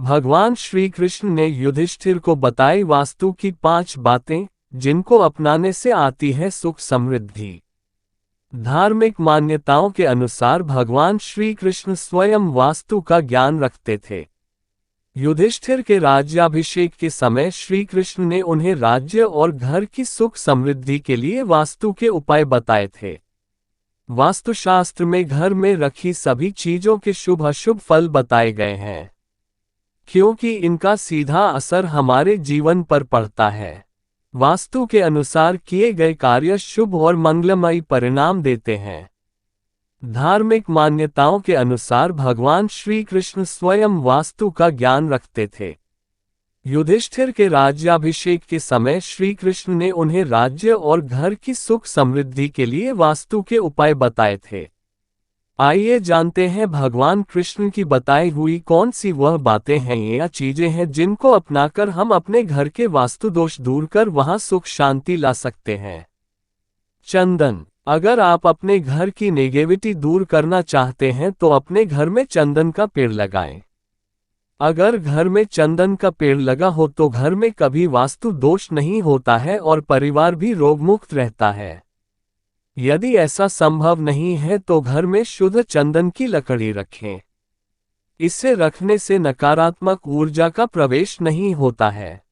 भगवान श्री कृष्ण ने युधिष्ठिर को बताई वास्तु की 5 बातें, जिनको अपनाने से आती है सुख समृद्धि। धार्मिक मान्यताओं के अनुसार भगवान श्री कृष्ण स्वयं वास्तु का ज्ञान रखते थे। युधिष्ठिर के राज्याभिषेक के समय श्री कृष्ण ने उन्हें राज्य और घर की सुख समृद्धि के लिए वास्तु के उपाय बताए थे। वास्तुशास्त्र में घर में रखी सभी चीजों के शुभ अशुभ फल बताए गए हैं, क्योंकि इनका सीधा असर हमारे जीवन पर पड़ता है। वास्तु के अनुसार किए गए कार्य शुभ और मंगलमयी परिणाम देते हैं। धार्मिक मान्यताओं के अनुसार भगवान श्री कृष्ण स्वयं वास्तु का ज्ञान रखते थे। युधिष्ठिर के राज्याभिषेक के समय श्री कृष्ण ने उन्हें राज्य और घर की सुख समृद्धि के लिए वास्तु के उपाय बताए थे। आइए जानते हैं भगवान कृष्ण की बताई हुई कौन सी वह बातें हैं या चीजें हैं जिनको अपनाकर हम अपने घर के वास्तु दोष दूर कर वहां सुख शांति ला सकते हैं। चंदन। अगर आप अपने घर की नेगेटिविटी दूर करना चाहते हैं तो अपने घर में चंदन का पेड़ लगाएं। अगर घर में चंदन का पेड़ लगा हो तो घर में कभी वास्तु दोष नहीं होता है और परिवार भी रोगमुक्त रहता है। यदि ऐसा संभव नहीं है तो घर में शुद्ध चंदन की लकड़ी रखें। इसे रखने से नकारात्मक ऊर्जा का प्रवेश नहीं होता है।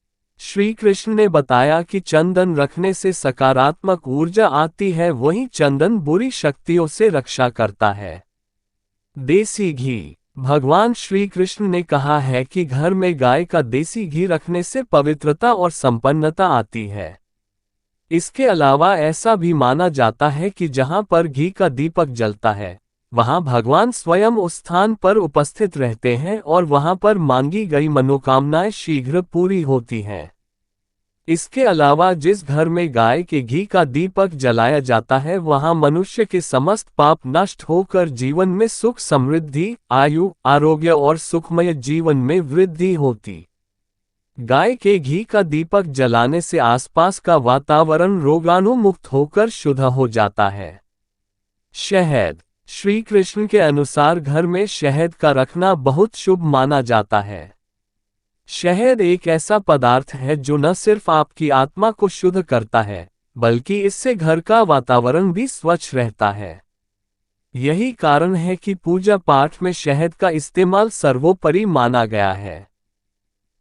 श्री कृष्ण ने बताया कि चंदन रखने से सकारात्मक ऊर्जा आती है, वहीं चंदन बुरी शक्तियों से रक्षा करता है। देसी घी। भगवान श्री कृष्ण ने कहा है कि घर में गाय का देसी घी रखने से पवित्रता और संपन्नता आती है। इसके अलावा ऐसा भी माना जाता है कि जहां पर घी का दीपक जलता है, वहां भगवान स्वयं उस स्थान पर उपस्थित रहते हैं और वहां पर मांगी गई मनोकामनाएं शीघ्र पूरी होती हैं। इसके अलावा जिस घर में गाय के घी का दीपक जलाया जाता है, वहां मनुष्य के समस्त पाप नष्ट होकर जीवन में सुख समृद्धि, आयु, आरोग्य और सुखमय जीवन में वृद्धि होती। गाय के घी का दीपक जलाने से आसपास का वातावरण रोगाणुमुक्त होकर शुद्ध हो जाता है। शहद। श्री कृष्ण के अनुसार घर में शहद का रखना बहुत शुभ माना जाता है। शहद एक ऐसा पदार्थ है जो न सिर्फ आपकी आत्मा को शुद्ध करता है, बल्कि इससे घर का वातावरण भी स्वच्छ रहता है। यही कारण है कि पूजा पाठ में शहद का इस्तेमाल सर्वोपरि माना गया है।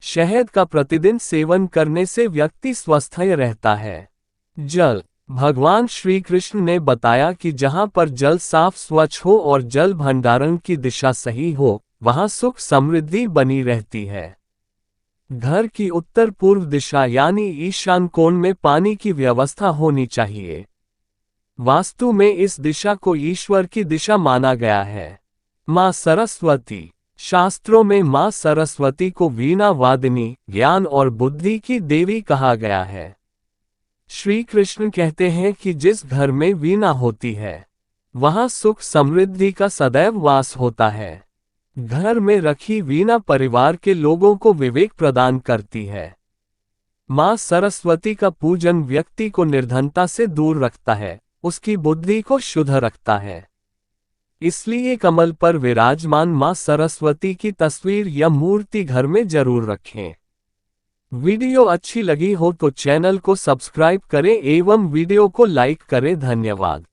शहद का प्रतिदिन सेवन करने से व्यक्ति स्वस्थ रहता है। जल। भगवान श्री कृष्ण ने बताया कि जहां पर जल साफ स्वच्छ हो और जल भंडारण की दिशा सही हो, वहां सुख समृद्धि बनी रहती है। घर की उत्तर पूर्व दिशा यानी ईशान कोण में पानी की व्यवस्था होनी चाहिए। वास्तु में इस दिशा को ईश्वर की दिशा माना गया है। मां सरस्वती। शास्त्रों में मां सरस्वती को वीणा वादिनी, ज्ञान और बुद्धि की देवी कहा गया है। श्री कृष्ण कहते हैं कि जिस घर में वीणा होती है, वहां सुख समृद्धि का सदैव वास होता है। घर में रखी वीणा परिवार के लोगों को विवेक प्रदान करती है। मां सरस्वती का पूजन व्यक्ति को निर्धनता से दूर रखता है, उसकी बुद्धि को शुद्ध रखता है। इसलिए कमल पर विराजमान मां सरस्वती की तस्वीर या मूर्ति घर में जरूर रखें। वीडियो अच्छी लगी हो तो चैनल को सब्सक्राइब करें एवं वीडियो को लाइक करें। धन्यवाद।